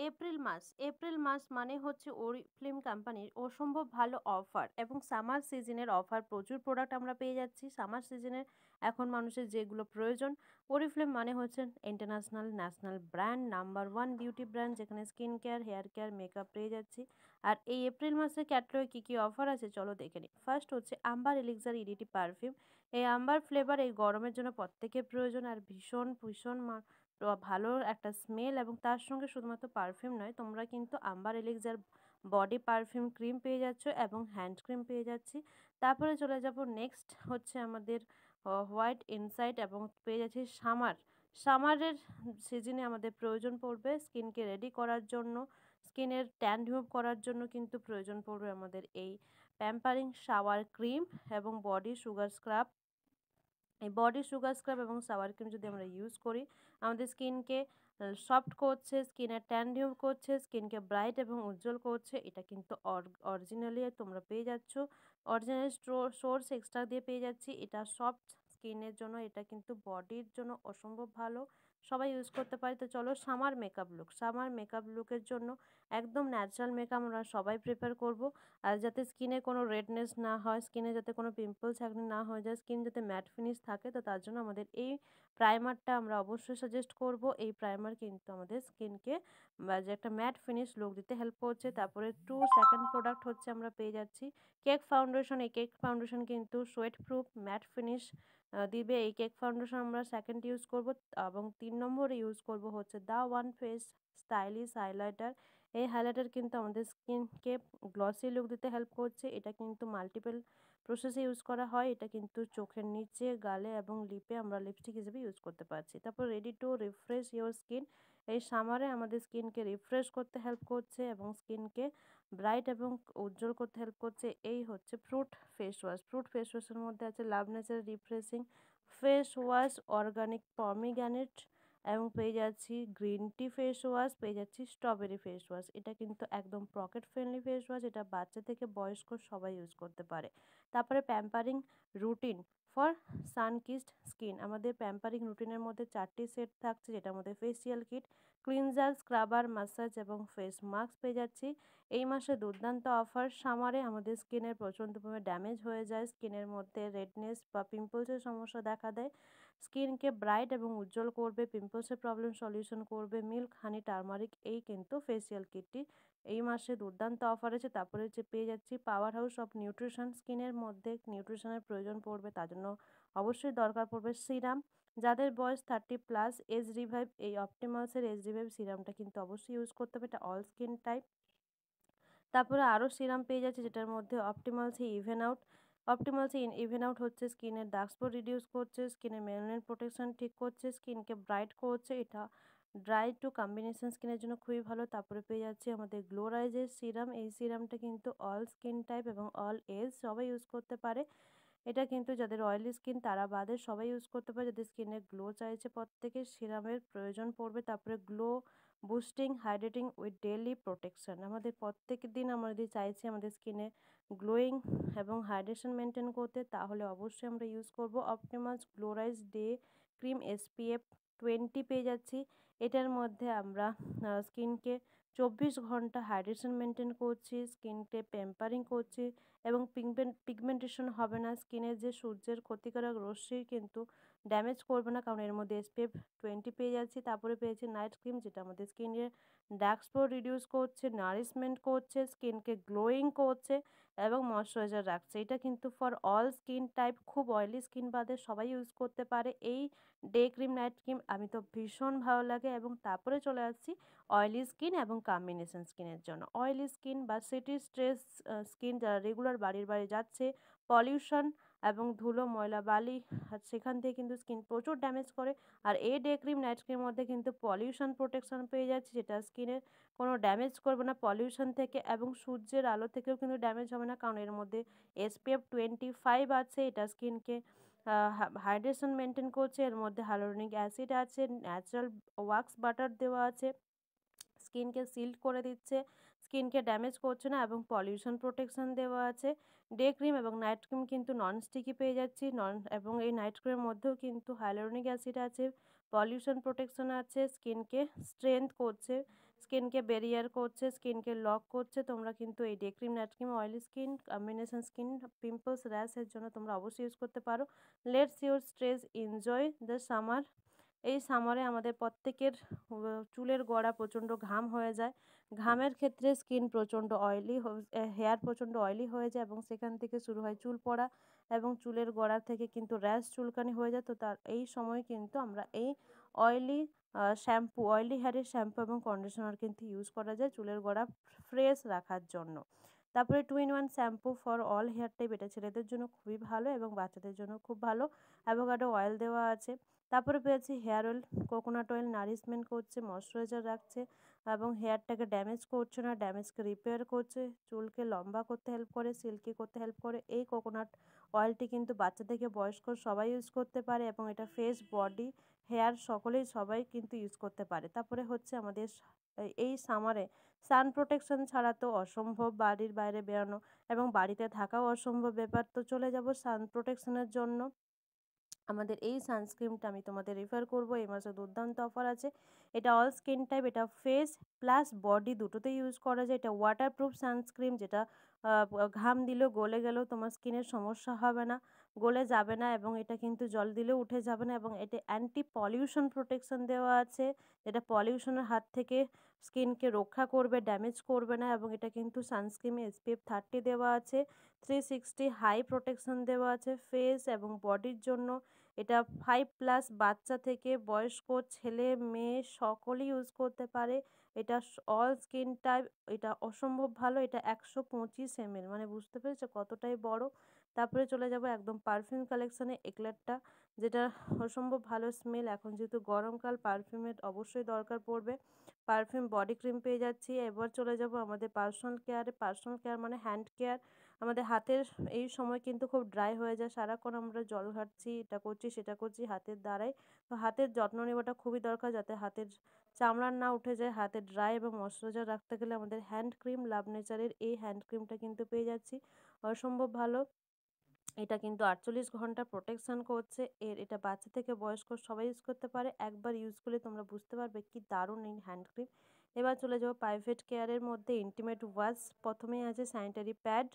April মাস মানে হচ্ছে ওরিফ্লেম কোম্পানির অসম্ভব ভালো অফার এবং সামার সিজনের অফার। প্রচুর প্রোডাক্ট আমরা পেয়ে যাচ্ছি সামার সিজনের। এখন মানুষের যেগুলো প্রয়োজন, ওরিফ্লেম মানে হচ্ছে international national brand, number one beauty brand, যেখানে skin care, hair care, makeup পেয়ে যাচ্ছি। আর এই এপ্রিল মাসে ক্যাটালগে কী কী অফার আছে চলো দেখে নিই। ফার্স্ট হচ্ছে আম্বার এলিক্সার ইডিটি পারফিউম। এই আম্বার ফ্লেভার এই গরমের জন্য প্রত্যেকের প্রয়োজন, আর ভীষণ ভীষণ ভালো একটা স্মেল, এবং তার সঙ্গে শুধুমাত্র পারফিউম নয়, তোমরা কিন্তু Amber Elixir body perfume cream পেয়ে যাচ্ছ এবং হ্যান্ড ক্রিম পেয়ে যাচ্ছি। তারপরে চলে যাব নেক্সট হচ্ছে আমাদের হোয়াইট ইনসাইট, এবং পেয়ে যাচ্ছি সামারের সিজনে আমাদের প্রয়োজন পড়বে স্কিনকে রেডি করার জন্য, স্কিনের ট্যান রিমুভ করার জন্য কিন্তু প্রয়োজন পড়বে আমাদের এই প্যাম্পারিং শাওয়ার ক্রিম এবং বডি সুগার স্ক্রাব। এই বডি সুগার স্ক্রাব এবং শাওয়ার ক্রিম যদি আমরা ইউজ করি, আমাদের স্কিনকে সফট করছে, স্কিনের ট্যান রিমুভ করছে, স্কিনকে ব্রাইট এবং উজ্জ্বল করছে। এটা কিন্তু অরিজিনালি তোমরা পেয়ে যাচ্ছ, অরিজিনাল সোর্স এক্সট্রা দিয়ে পেয়ে যাচ্ছি। এটা সফট স্কিনের জন্য, এটা কিন্তু বডির জন্য অসম্ভব ভালো, সবাই ইউজ করতে পারে। তো চলো সামার মেকআপ লুকের জন্য একদম ন্যাচারাল মেকআপ আমরা সবাই প্রেফার করব। আর যাতে স্কিনে কোনো রেডনেস না হয়, স্কিনে যাতে কোনো পিম্পলস একনি না হয়ে যায়, স্কিন যাতে ম্যাট ফিনিশ থাকে, তো তার জন্য আমাদের এই প্রাইমারটা আমরা অবশ্যই সাজেস্ট করব। এই প্রাইমার কিন্তু আমাদের স্কিনকে যে একটা ম্যাট ফিনিশ লুক দিতে হেল্প করছে। তারপরে সেকেন্ড প্রোডাক্ট হচ্ছে আমরা পেয়ে যাচ্ছি কেক ফাউন্ডেশন। এই কেক ফাউন্ডেশন কিন্তু সোয়েট প্রুফ ম্যাট ফিনিশ দিবে। এই কেক ফাউন্ডেশন আমরা সেকেন্ড ইউজ করব, এবং 3 নম্বরে ইউজ করব হচ্ছে the one face stylish highlighter. এই হাইলাইটার কিন্তু আমাদের স্কিনকে গ্লসি লুক দিতে হেল্প করছে। এটা কিন্তু মাল্টিপল প্রসেসে ইউজ করা হয়। এটা কিন্তু চোখের নিচে, গালে এবং লিপে আমরা লিপস্টিক হিসেবে ইউজ করতে পারছি। তারপর ready to refresh your skin. এই সামারে আমাদের স্কিনকে রিফ্রেশ করতে হেল্প করছে এবং স্কিনকে ব্রাইট এবং উজ্জ্বল করতে হেল্প করছে। এই হচ্ছে fruit face wash. Fruit face ওয়াশের মধ্যে আছে love nature refreshing face wash, organic pomegranate, এবং পেয়ে যাচ্ছি গ্রিন টি ফেস ওয়াশ, পেয়ে যাচ্ছি স্ট্রবেরি ফেস ওয়াশ। এটা কিন্তু একদম পকেট ফ্রেন্ডলি ফেস ওয়াশ, এটা বাচ্চা থেকে বয়স্ক সবাই ইউজ করতে পারে। তারপরে প্যাম্পারিং রুটিন ফর সানকিসড স্কিন। আমাদের প্যাম্পারিং রুটিনের মধ্যে 4টি সেট থাকছে, যেটার মধ্যে facial kit, cleanser, scrubber, massage এবং ফেস মাস্ক পেয়ে যাচ্ছি। এই মাসে দুর্দান্ত অফার। সামারে আমাদের স্কিনের প্রচণ্ড পরিমাণে ড্যামেজ হয়ে যায়, স্কিনের মধ্যে রেডনেস বা পিম্পলসের সমস্যা দেখা দেয়, স্কিনকে ব্রাইট এবং উজ্জ্বল করবে, পিম্পলসের প্রবলেম সলিউশন করবে মিল্ক হানি টারমারিক এই কিন্তু ফেসিয়াল কিটটি এই মাসে দুর্দান্ত অফার আছে। তারপরে হচ্ছে পেয়ে যাচ্ছি পাওয়ার হাউস অফ নিউট্রিশন। স্কিনের মধ্যে নিউট্রিশনের প্রয়োজন পড়বে, তার জন্য অবশ্যই দরকার পড়বে সিরাম। যাদের বয়স 30+ এজ রিভাইভ, এই অপটিমালসের এজ রিভাইভ সিরামটা কিন্তু অবশ্যই ইউজ করতে হবে, এটা অল স্কিন টাইপ। তারপরে আরও সিরাম পেয়ে যাচ্ছে, যেটার মধ্যে অপটিমালস ইভেন আউট। অপটিমালস ইভেন আউট হচ্ছে স্কিনের ডার্ক স্পট রিডিউস করছে, স্কিনের মেলানিন প্রোটেকশন ঠিক করছে, স্কিনকে ব্রাইট করছে। এটা ড্রাই টু কম্বিনেশন স্কিনের জন্য খুবই ভালো। তারপরে পেয়ে যাচ্ছে আমাদের গ্লো রাইজের সিরাম। এই সিরামটা কিন্তু অল স্কিন টাইপ এবং অল এজ সবাই ইউজ করতে পারে। এটা কিন্তু যাদের অয়েলি স্কিন তারা বাদে সবাই ইউজ করতে পারে, যাদের স্কিনে গ্লো চাইছে প্রত্যেকের সিরামের প্রয়োজন পড়বে। তারপরে glow boosting hydrating with daily protection. আমাদের প্রত্যেক দিন আমরা যদি চাইছি আমাদের স্কিনে গ্লোয়িং এবং হাইড্রেশন মেনটেন করতে, তাহলে অবশ্যই আমরা ইউজ করব অপটিমালস গ্লোরাইজ ডে ক্রিম SPF 20 পেয়ে যাচ্ছি। এটার মধ্যে আমরা স্কিনকে 24 ঘন্টা হাইড্রেশন মেনটেন করছি, স্কিনকে প্যাম্পারিং করছি এবং পিগমেন্টেশন হবে না, স্কিনের যে সূর্যের ক্ষতিকারক রশ্মি কিন্তু ড্যামেজ করবে না, কারণ এর মধ্যে SPF 20 পেয়ে যাচ্ছি। তারপরে পেয়েছি নাইট ক্রিম, যেটা আমাদের স্কিনের ডার্ক স্পট রিডিউস করছে, নারিশমেন্ট করছে, স্কিনকে গ্লোয়িং করছে এবং ময়শ্চারাইজার রাখছে। এটা কিন্তু ফর অল স্কিন টাইপ, খুব অয়েলি স্কিন বাদে সবাই ইউজ করতে পারে এই ডে ক্রিম নাইট ক্রিম। আমি তো ভীষণ ভালো লাগে। এবং তারপরে চলে আসছি অয়েলি স্কিন এবং কম্বিনেশন স্কিনের জন্য। অয়েলি স্কিন বা সিটি স্ট্রেস স্কিন, যারা রেগুলার বাড়ির বাইরে যাচ্ছে, পলিউশন এবং ধুলো ময়লা বালি সেখান থেকে কিন্তু স্কিন প্রচুর ড্যামেজ করে। আর এই ডে ক্রিম নাইট ক্রিমের মধ্যে কিন্তু পলিউশন প্রোটেকশন পেয়ে যাচ্ছে, যেটা স্কিনের কোনো ড্যামেজ করবে না পলিউশন থেকে, এবং সূর্যের আলো থেকেও কিন্তু ড্যামেজ হবে না, কারণ এর মধ্যে SPF 25 আছে। এটা স্কিনকে হাইড্রেশন মেনটেন করছে, এর মধ্যে হাইলোরনিক অ্যাসিড আছে, ন্যাচারাল ওয়াক্স বাটার দেওয়া আছে, স্কিনকে সিল্ড করে দিচ্ছে, স্কিনকে ড্যামেজ করছে না, এবং পলিউশন প্রোটেকশন দেওয়া আছে। ডে ক্রিম এবং নাইট ক্রিম কিন্তু নন স্টিকি পেয়ে যাচ্ছি, এবং এই নাইট ক্রিমের মধ্যেও কিন্তু হাইলোরনিক অ্যাসিড আছে, পলিউশন প্রোটেকশন আছে, স্কিনকে স্ট্রেংথ করছে, স্কিনকে ব্যারিয়ার করছে, স্কিনকে লক করছে। তোমরা কিন্তু এই day cream, night cream, oily skin, combination skin, pimples, র্যাশের জন্য তোমরা অবশ্যই ইউজ করতে পারো। Let's your stress enjoy the summer. এই সামারে আমাদের প্রত্যেকের চুলের গোড়া প্রচণ্ড ঘাম হয়ে যায়। ঘামের ক্ষেত্রে স্কিন প্রচণ্ড অয়েলি, হেয়ার প্রচণ্ড অয়েলি হয়ে যায় এবং সেখান থেকে শুরু হয় চুল পড়া এবং চুলের গোড়া থেকে কিন্তু র্যাশ, চুলকানি হয়ে যায়। তো তার এই সময় কিন্তু আমরা এই অয়েলি শ্যাম্পু, অয়েলি হেয়ারের শ্যাম্পু এবং কন্ডিশনার কিন্তু ইউজ করা যায় চুলের গোড়া ফ্রেশ রাখার জন্য। তারপরে 2 in 1 shampoo for all hair type, এটা ছেলেদের জন্য খুবই ভালো এবং বাচ্চাদের জন্য খুব ভালো। অ্যাভোকাডো অয়েল দেওয়া আছে। তারপরে পেয়েছি hair oil, coconut oil nourishment করছে, ময়শ্চারাইজার রাখছে এবং হেয়ারটাকে ড্যামেজ করছে না, ড্যামেজকে রিপেয়ার করছে, চুলকে লম্বা করতে হেল্প করে, সিল্কি করতে হেল্প করে। এই কোকোনাট অয়েলটি কিন্তু বাচ্চা থেকে বয়স্ক সবাই ইউজ করতে পারে এবং এটা ফেস, বডি, হেয়ার সকলেই সবাই কিন্তু ইউজ করতে পারে। তারপরে হচ্ছে আমাদের এই সামারে সান প্রোটেকশন ছাড়া তো অসম্ভব বাড়ির বাইরে বেরোনো এবং বাড়িতে থাকাও অসম্ভব ব্যাপার। তো চলে যাব সান প্রোটেকশনের জন্য। আমাদের এই সানস্ক্রিনটা আমি তোমাদের রেফার করব, এই মাসে দুর্দান্ত অফার আছে। এটা অল স্কিন টাইপ, এটা ফেস প্লাস বডি দুটোতেই ইউজ করা যায়। এটা ওয়াটারপ্রুফ সানস্ক্রিন, যেটা ঘাম দিলেও গলে গেলেও তোমার স্কিনের সমস্যা হবে না, গলে যাবে না এবং এটা কিন্তু জল দিলেও উঠে যাবে না এবং এটা অ্যান্টি পলিউশন প্রোটেকশন দেওয়া আছে, যেটা পলিউশনের হাত থেকে স্কিনকে রক্ষা করবে, ড্যামেজ করবে না এবং এটা কিন্তু সানস্ক্রিনে SPF 30 দেওয়া আছে, 360 হাই প্রোটেকশন দেওয়া আছে ফেস এবং বডির জন্য। এটা 5+ বাচ্চা থেকে বয়স্ক ছেলে মেয়ে সকলেই ইউজ করতে পারে। এটা অল স্কিন টাইপ, এটা অসম্ভব ভালো। এটা 125 ml, মানে বুঝতে পেরেছো কতটাই বড়। তারপরে চলে যাব একদম পারফিউম কালেকশানে, এক্লেয়ারটা, যেটা অসম্ভব ভালো স্মেল। এখন যেহেতু গরমকাল, পারফিউমের অবশ্যই দরকার পড়বে। পারফিউম বডি ক্রিম পেয়ে যাচ্ছি। এবার চলে যাব আমাদের পার্সোনাল কেয়ারে। পার্সোনাল কেয়ার মানে হ্যান্ড কেয়ার। আমাদের হাতের এই সময় কিন্তু খুব ড্রাই হয়ে যায়, সারাক্ষণ আমরা জল ঘাটছি, এটা করছি সেটা করছি হাতের দ্বারাই। তো হাতের যত্ন নেওয়াটা খুবই দরকার, যাতে হাতের চামড়া না উঠে যায়। হাতে ড্রাই এবং ময়শ্চারাইজার রাখতে গেলে আমাদের হ্যান্ড ক্রিম, লাভ নেচারের এই হ্যান্ড ক্রিমটা কিন্তু পেয়ে যাচ্ছি, অসম্ভব ভালো। এটা কিন্তু 48 ঘন্টা প্রোটেকশন করছে। এটা বাচ্চা থেকে বয়স্ক সবাই ইউজ করতে পারে। একবার ইউজ করলে তোমরা বুঝতে পারবে কি দারুণ এই হ্যান্ড ক্রিম। এবার চলে যাবো প্রাইভেট কেয়ারের মধ্যে। ইন্টিমেট ওয়াশ প্রথমেই আছে, স্যানিটারি প্যাড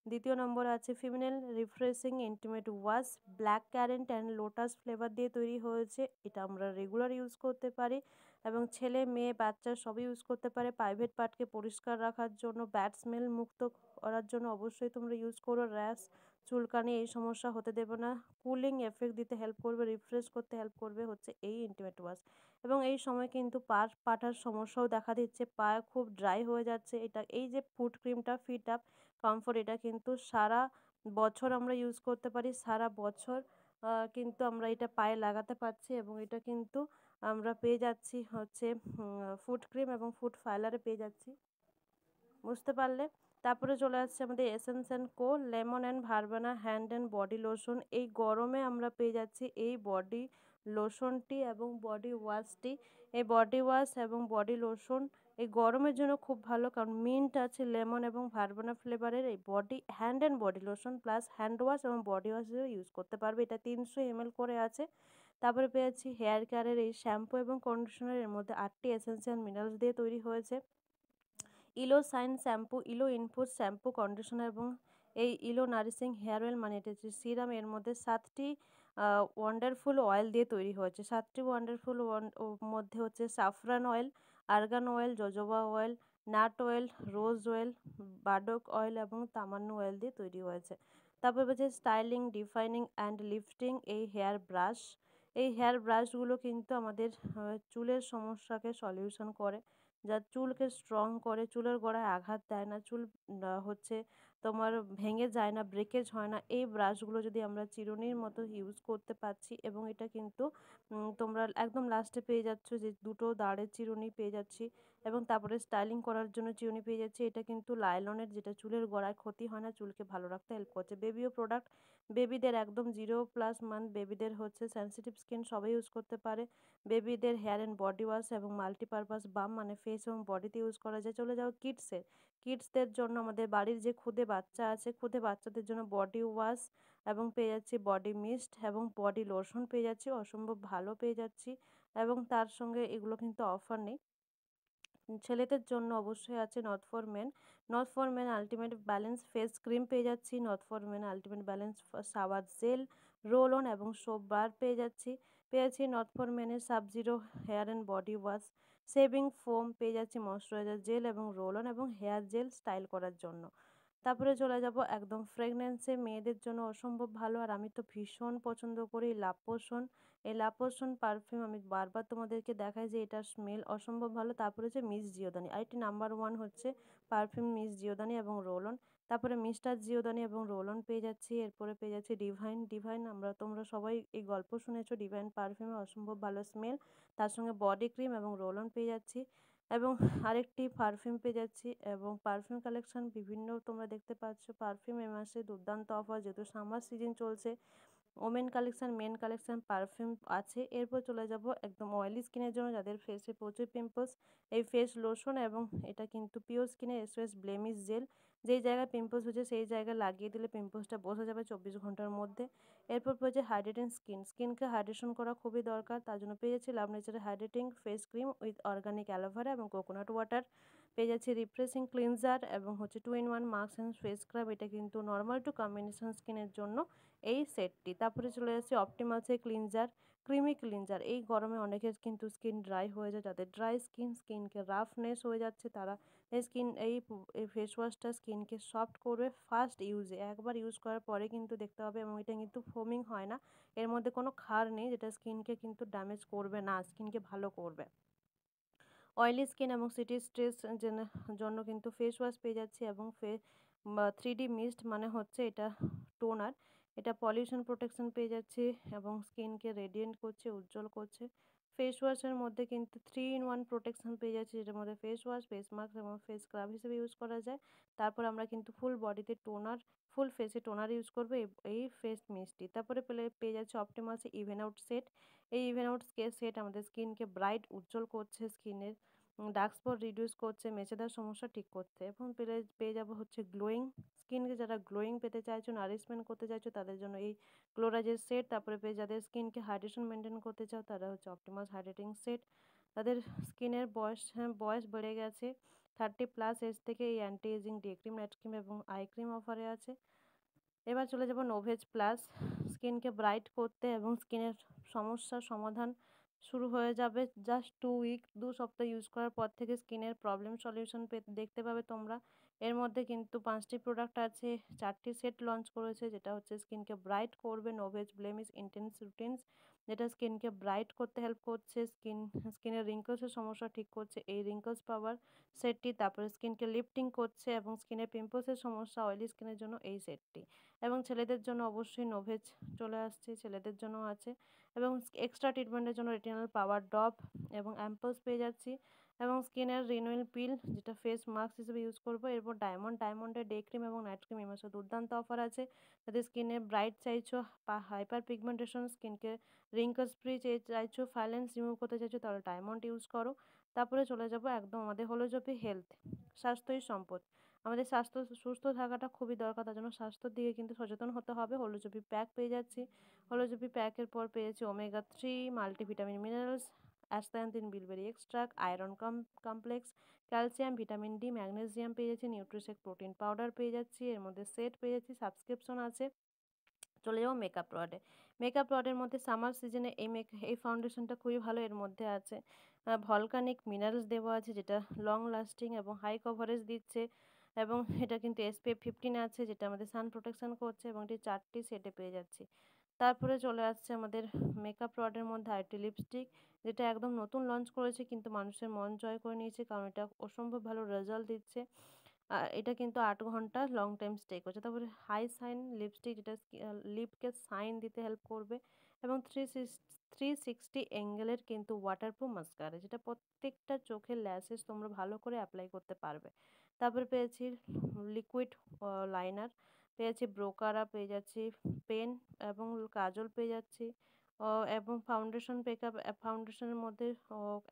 দ্বিতীয় নম্বর আছে, female refreshing intimate wash, black current and lotus flavour দিয়ে তৈরি হয়েছে। এটা আমরা রেগুলার ইউজ করতে পারি এবং ছেলে মেয়ে বাচ্চা সবই ইউজ করতে পারে। প্রাইভেট পার্টকে পরিষ্কার রাখার জন্য, ব্যাড স্মেল মুক্ত করার জন্য অবশ্যই তোমরা ইউজ করো। র্যাশ, চুলকানি এই সমস্যা হতে দেবে না, কুলিং এফেক্ট দিতে হেল্প করবে, রিফ্রেশ করতে হেল্প করবে হচ্ছে এই ইন্টিমেট ওয়াশ। এবং এই সময় কিন্তু পা পাঠার সমস্যাও দেখা দিচ্ছে, পা খুব ড্রাই হয়ে যাচ্ছে। এটা এই যে ফুট ক্রিমটা ফিট আপ কমফোর্ট, এটা কিন্তু সারা বছর আমরা ইউজ করতে পারি, সারা বছর কিন্তু আমরা এটা পায়ে লাগাতে পারছি এবং এটা কিন্তু আমরা পেয়ে যাচ্ছি হচ্ছে ফুট ক্রিম এবং ফুট ফাইলারে পেয়ে যাচ্ছি, বুঝতে পারলে। তারপরে চলে আসছে আমাদের essence and co lemon and verbena hand and body lotion. এই গরমে আমরা পেয়ে যাচ্ছি এই বডি লোশনটি এবং বডি ওয়াশটি। এই বডি ওয়াশ এবং বডি লোশন এই গরমের জন্য খুব ভালো, কারণ মিন্ট আছে, লেমন এবং ভারবানা ফ্লেভারের এই body hand and body lotion plus hand wash এবং বডি ওয়াশ ইউজ করতে পারবে। এটা 300 ml করে আছে। তারপরে পেয়েছি হেয়ার কেয়ারের এই শ্যাম্পু এবং কন্ডিশনার, এর মধ্যে 8টি এসেন্সিয়াল মিনারেলস দিয়ে তৈরি হয়েছে। Eleo shine shampoo, Eleo infuse shampoo conditioner এবং এই ইলো নারিশিং হেয়ার অয়েল, মানে এটা হচ্ছে সিরাম। এর মধ্যে 7টি ওয়ান্ডারফুল অয়েল দিয়ে তৈরি হয়েছে। 7টি ওয়ান্ডারফুল মধ্যে হচ্ছে saffron oil, argan oil, jojoba oil, nut oil, rose oil, burdock oil এবং তামান্নু অয়েল দিয়ে তৈরি হয়েছে। তারপর হচ্ছে স্টাইলিং, ডিফাইনিং অ্যান্ড লিফটিং এই হেয়ার ব্রাশ। এই হেয়ার ব্রাশগুলো কিন্তু আমাদের চুলের সমস্যাকে সলিউশন করে, যা চুলকে স্ট্রং করে, চুলের গোড়ায় আঘাত দেয় না, চুল হচ্ছে তোমার ভেঙে যায় না, ব্রেকেজ হয় না। এই ব্রাশগুলো যদি আমরা চিরুনির মতো ইউজ করতে পারছি এবং এটা কিন্তু তোমরা একদম লাস্টে পেয়ে যাচ্ছ যে দুটো দাঁড়ের চিরুনি পেয়ে যাচ্ছি এবং তারপরে স্টাইলিং করার জন্য চিরুনি পেয়ে যাচ্ছি। এটা কিন্তু লাইলনের, যেটা চুলের গোড়ায় ক্ষতি হয় না, চুলকে ভালো রাখতে হেল্প করছে। বেবিও প্রোডাক্ট, বেবিদের একদম 0+ মান্থ বেবিদের হচ্ছে সেনসিটিভ স্কিন সবাই ইউজ করতে পারে। বেবিদের হেয়ার অ্যান্ড বডি ওয়াশ এবং মাল্টিপারপাস বাম, মানে ফেস এবং বডিতে ইউজ করা যায়। চলে যাও কিডসের। কিডসদের জন্য আমাদের বাড়ির যে ক্ষুদে বাচ্চা আছে, ক্ষুদে বাচ্চাদের জন্য বডি ওয়াশ এবং পেয়ে যাচ্ছি বডি মিস্ট এবং বডি লোশন পেয়ে যাচ্ছি, অসম্ভব ভালো পেয়ে যাচ্ছি এবং তার সঙ্গে এগুলো কিন্তু অফার নেই। ছেলেদের জন্য অবশ্যই আছে not for men. Not for men ultimate balance face cream পেয়ে যাচ্ছি, not for men ultimate balance shower gel, roll on এবং সোপ বার পেয়ে যাচ্ছি। পেয়েছি নট ফর মেনের subzero hair and body wash, shaving foam পেয়ে যাচ্ছি, ময়শ্চারাইজার জেল এবং রোল অন এবং হেয়ার জেল স্টাইল করার জন্য। তারপরে চলে যাব একদম ফ্রেগনেন্সে, মেয়েদের জন্য অসম্ভব ভালো আর আমি তো ভীষণ পছন্দ করি লাভ পোষণ। এই লাভ পোষণ পারফিউম আমি বারবার তোমাদেরকে দেখাই যে এটার স্মেল অসম্ভব ভালো। তারপরে হচ্ছে মিস জিওদানি, আরেকটি নাম্বার ওয়ান হচ্ছে পারফিউম মিস জিওদানি এবং রোল অন। তারপরে মিস্টার জিওদানি এবং রোল অন পেয়ে যাচ্ছি। এরপরে পেয়ে যাচ্ছি ডিভাইন। ডিভাইন তোমরা সবাই এই গল্প শুনেছো, ডিভাইন পারফিউমে অসম্ভব ভালো স্মেল। তার সঙ্গে বডি ক্রিম এবং রোল অন পেয়ে যাচ্ছি এবং আরেকটি পারফিউম পেয়ে যাচ্ছি। এবং পারফিউম কালেকশন বিভিন্ন তোমরা দেখতে পাচ্ছ, পারফিউম এ মাসে দুর্দান্ত অফার, যেহেতু সামার সিজন চলছে। Women collection, men collection, perfume আছে। এরপর চলে যাব একদম অয়েলি স্কিনের জন্য, যাদের ফেসে প্রচুর পিম্পলস, এই ফেস লোশন এবং এটা কিন্তু পিওর স্কিনের এসওএস ব্লেমিশ জেল। যেই জায়গায় পিম্পলস হচ্ছে সেই জায়গায় লাগিয়ে দিলে পিম্পলসটা বসে যাবে 24 ঘন্টার মধ্যে। এরপর পেয়েছে হাইড্রেটিং স্কিন, স্কিনকে হাইড্রেশন করা খুবই দরকার, তার জন্য পেয়ে যাচ্ছি লাভ নেচারের hydrating face cream with organic aloe vera এবং কোকোনাট ওয়াটার। পেয়ে যাচ্ছি রিফ্রেশিং ক্লিনজার এবং হচ্ছে 2 in 1 mask and face scrub, এটা কিন্তু নর্মাল টু কম্বিনেশন স্কিনের জন্য এই সেটটি। তারপরে চলে যাচ্ছে অপটিমালসের ক্লিনজার, ক্রিমি ক্লিনজার। এই গরমে অনেকের কিন্তু স্কিন ড্রাই হয়ে যায়, যাদের ড্রাই স্কিন, স্কিনকে রাফনেস হয়ে যাচ্ছে, তারা এই ফেস ওয়াশটা স্কিনকে সফট করবে ফার্স্ট ইউজে। একবার ইউজ করার পরে কিন্তু দেখতে হবে, এবং এটা কিন্তু ফোমিং হয় না, এর মধ্যে কোনো ক্ষার নেই, যেটা স্কিনকে কিন্তু ড্যামেজ করবে না, স্কিনকে ভালো করবে। অয়েলি স্কিন এবং সিটি স্ট্রেস জন্য কিন্তু ফেস ওয়াশ পেয়ে যাচ্ছি এবং 3D মিস্ট মানে হচ্ছে এটা টোনার, এটা পলিউশন প্রোটেকশন পেয়ে যাচ্ছি এবং স্কিনকে রেডিয়েন্ট করছে, উজ্জ্বল করছে। ফেস ওয়াশের মধ্যে কিন্তু 3 in 1 প্রোটেকশন পেয়ে যাচ্ছি, যেটার মধ্যে ফেস ওয়াশ, ফেস মাস্ক এবং ফেস স্ক্রাব হিসেবে ইউজ করা যায়। তারপর আমরা কিন্তু ফুল বডিতে টোনার, ফুল ফেসে টোনার ইউজ করবো এই ফেস মিস্টটি। তারপরে পেয়ে যাচ্ছে অপটিমালসে ইভেন আউট সেট। এই ইভেন আউট সেট আমাদের স্কিনকে ব্রাইট, উজ্জ্বল করছে, স্কিনের ডার্ক স্পট রিডিউস করছে, মেচেদার সমস্যা ঠিক করছে এবং পেয়ে যাবো হচ্ছে গ্লোয়িং স্কিনকে, যারা গ্লোয়িং পেতে চাইছো, নারিশমেন্ট করতে চাইছো, তাদের জন্য এই গ্লোরাজের সেট। তারপরে যাদের স্কিনকে হাইড্রেশন মেনটেন করতে চাও, তারা হচ্ছে অপটিমাস হাইড্রেটিং সেট। তাদের স্কিনের বয়স বেড়ে গেছে 30+ এজ থেকে, এই anti ageing day cream, night cream এবং আই ক্রিম অফারে আছে। এবার চলে যাব নোভেজ প্লাস, স্কিনকে ব্রাইট করতে এবং স্কিনের সমস্যার সমাধান শুরু হয়ে যাবে জাস্ট 2 উইক, 2 সপ্তাহ ইউজ করার পর থেকে স্কিনের প্রবলেম সলিউশন দেখতে পাবে তোমরা। এর মধ্যে কিন্তু 5টি প্রোডাক্ট আছে, 4টি সেট লঞ্চ করেছে, যেটা হচ্ছে স্কিনকে ব্রাইট করবে, নোভেজ ব্লেমিশ ইন্টেন্স রুটিনস, যেটা স্কিনকে ব্রাইট করতে হেল্প করছে, স্কিনের রিঙ্কলসের সমস্যা ঠিক করছে এই রিঙ্কলস পাওয়ার সেটটি। তারপরে স্কিনকে লিফটিং করছে এবং স্কিনের পিম্পলসের সমস্যা, অয়েলি স্কিনের জন্য এই সেটটি। এবং ছেলেদের জন্য অবশ্যই নোভেজ চলে আসছে, ছেলেদের জন্য আছে। এবং এক্সট্রা ট্রিটমেন্টের জন্য রেটিনাল পাওয়ার ড্রপ এবং অ্যাম্পলস পেয়ে যাচ্ছি এবং স্কিনের রিনুয়েল পিল, যেটা ফেস মাস্ক হিসেবে ইউজ করবো। এরপর ডায়মন্ডের ডে ক্রিম এবং নাইট ক্রিম এই মাসে দুর্দান্ত অফার আছে। যাদের স্কিনে ব্রাইট চাইছো, হাইপার পিগমেন্টেশন, স্কিনকে রিঙ্কলস ফ্রি চাইছো, ফাইলেন্স রিমুভ করতে চাইছো, তাহলে ডায়মন্ড ইউজ করো। তারপরে চলে যাব একদম আমাদের হলোজপি হেলথ, স্বাস্থ্যই সম্পদ। আমাদের স্বাস্থ্য সুস্থ থাকাটা খুবই দরকার, তার জন্য স্বাস্থ্যের দিকে কিন্তু সচেতন হতে হবে। হলোজপি প্যাক পেয়ে যাচ্ছি, হলোজপি প্যাকের পর পেয়েছি omega 3 multivitamin minerals, astaxanthin bilberry extract, iron complex, calcium, vitamin D, magnesium পেয়ে যাচ্ছি, নিউট্রিশেক প্রোটিন পাউডার পেয়ে যাচ্ছি, এর মধ্যে সেট পেয়ে যাচ্ছি, সাবস্ক্রিপশন আছে। চলে যাবো মেকআপ প্রোডাক্টে। মেকআপ প্রোডাক্টের মধ্যে সামার সিজনে এই ফাউন্ডেশনটা খুবই ভালো, এর মধ্যে আছে ভলকানিক মিনারেলস দেওয়া আছে, যেটা লং লাস্টিং এবং হাই কভারেজ দিচ্ছে এবং এটা কিন্তু SPF 15 আছে, যেটা আমাদের সান প্রোটেকশন করছে এবং এটি 4টি সেটে পেয়ে যাচ্ছি। তারপরে চলে আসছে আমাদের মেকআপ প্রোডাক্টের মধ্যে আরেকটি লিপস্টিক, যেটা একদম নতুন লঞ্চ করেছে কিন্তু মানুষের মন জয় করে নিয়েছে, কারণ এটা অসম্ভব ভালো রেজাল্ট দিচ্ছে। এটা কিন্তু 8 ঘন্টা লং টাইম স্টে করছে। তারপরে হাই সাইন লিপস্টিক, যেটা লিপকে সাইন দিতে হেল্প করবে এবং 360 অ্যাঙ্গেলের কিন্তু ওয়াটারপ্রুফ মাস্কারা, যেটা প্রত্যেকটা চোখের ল্যাশেস তোমরা ভালো করে অ্যাপ্লাই করতে পারবে। তারপরে পেয়েছি লিকুইড লাইনার, পেয়েছি ব্রোকারা, পেয়ে যাচ্ছি পেন এবং কাজল পেয়ে যাচ্ছি এবং ফাউন্ডেশনের মধ্যে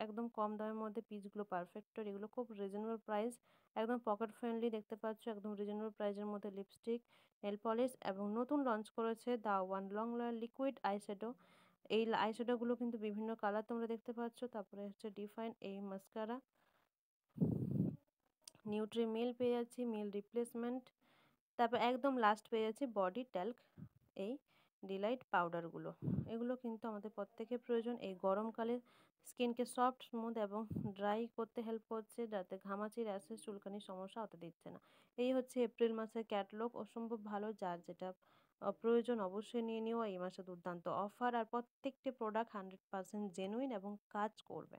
একদম কম দামের মধ্যে পিচগুলো পারফেক্টর, এগুলো খুব রিজনেবল প্রাইস, একদম পকেট ফ্রেন্ডলি দেখতে পাচ্ছ, একদম রিজনেবল প্রাইসের মধ্যে লিপস্টিক, নেল পলিশ এবং নতুন লঞ্চ করেছে the one long wear liquid eyeshadow. এই আইশ্যাডোগুলো কিন্তু বিভিন্ন কালার তোমরা দেখতে পাচ্ছ। তারপরে হচ্ছে ডিফাইন এই মাস্কারা, নিউট্রি মিল পেয়ে যাচ্ছি, মিল রিপ্লেসমেন্ট। তারপর একদম লাস্ট পেয়ে যাচ্ছি বডি ট্যাল্ক, এই ডিলাইট পাউডারগুলো। এগুলো কিন্তু আমাদের প্রত্যেকের প্রয়োজন। এই গরমকালে স্কিনকে সফট, স্মুথ এবং ড্রাই করতে হেল্প করছে, যাতে ঘামাচি, র্যাশেস, চুলকানির সমস্যা হতে দিচ্ছে না। এই হচ্ছে এপ্রিল মাসের ক্যাটালগ, অসম্ভব ভালো। যার যেটা প্রয়োজন অবশ্যই নিয়ে নিও। এই মাসে দুর্দান্ত অফার, আর প্রত্যেকটি প্রোডাক্ট 100% জেনুইন এবং কাজ করবে।